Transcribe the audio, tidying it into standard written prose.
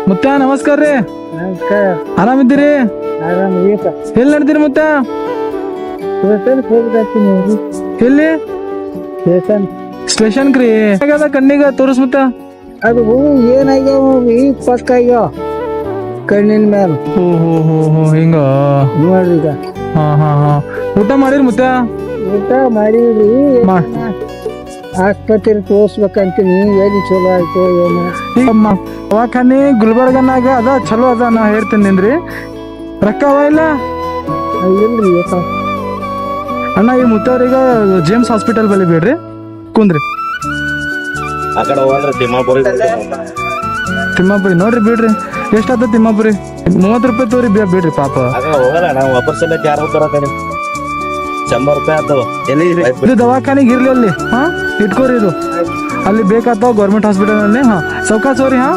ಮುತ್ತ ನಮಸ್ಕಾರ ರೀ. ನಮಸ್ಕಾರ. ಆರಾಮಿದ್ದೀರಿ? ಆರಾಮಿದ್ದೀಪ. ಎಲ್ಲಿ ನಡ್ತೀರಿ ಮುತ್ತ? ಎಲ್ಲಿ? ಸ್ಟೇಷನ್ ರೀ. ಹೇಗದ ಕಣ್ಣಿಗ ತೋರಿಸ್ ಮುತ್ತ. ಅದು ಏನಾಗ್ಯಾವ ಈಗ ಪಕ್ಕ ಆಗ್ಯಾವ ಕಣ್ಣಿನ ಮೇಲೆ. ಹೋ ಹೋ ಹೋ ಹೋ ಹಿಂಗ ನೋಡ್ರಿ ಈಗ. ಹಾ ಹಾ ಹಾ. ಊಟ ಮಾಡಿರಿ ಮುತ್ತ? ಊಟ ಮಾಡಿದ್ರಿ. ಮಾಡ್. ಆಸ್ಪತ್ರೆ ತೋರ್ಸ್ಬೇಕಂತೀನಿ. ಎಲ್ಲಿ ಚಲೋ ಆಯ್ತು ಏನು. ಈಗ ದವಾಖಾನಿ ಗುಲ್ಬರ್ಗನಾಗ ಅದ ಚಲೋ ಅದ ನಾ ಹೇಳ್ತೀನಿ ನಿಂದ್ರಿ. ರೊಕ್ಕ ಅವ ಇಲ್ಲ? ಇಲ್ರಿ ಅಣ್ಣ ಈ ಮುತ್ತವ್ರೀಗ ಜೇಮ್ಸ್ ಹಾಸ್ಪಿಟಲ್ ಬಳಿ ಬಿಡ್ರಿ ಕುಂದ್ರಿ. ಆ ಕಡೆ ಹೋದ್ರೆ ತಿಮ್ಮಾಪುರಿ ನೋಡ್ರಿ ಬಿಡ್ರಿ. ಎಷ್ಟಾದ ತಿಮ್ಮಾಪುರಿ? 30 ರೂಪಾಯಿ ತೋರಿ ಬಿಡ್ರಿ ಪಾಪ. ಹೋಗಲ್ಲ ನಾವು ವಾಪಸ್ ಎಲ್ಲ ಯಾರು ಹೋಗ್ತಾರ 100 ರೂಪಾಯಿ ಆಗ್ತದ. ಇದು ದವಾಖಾನಿಗೆ ಇರ್ಲಿ ಅಲ್ಲಿ. ಹಾ ಇಟ್ಕೋರಿ ಇದು ಅಲ್ಲಿ ಬೇಕಾಗ್ತಾವ ಗೌರ್ಮೆಂಟ್ ಹಾಸ್ಪಿಟಲ್ ಅಲ್ಲಿ. ಹಾ ಸೌಕಾಸ್ ಹೋರಿ. ಹಾ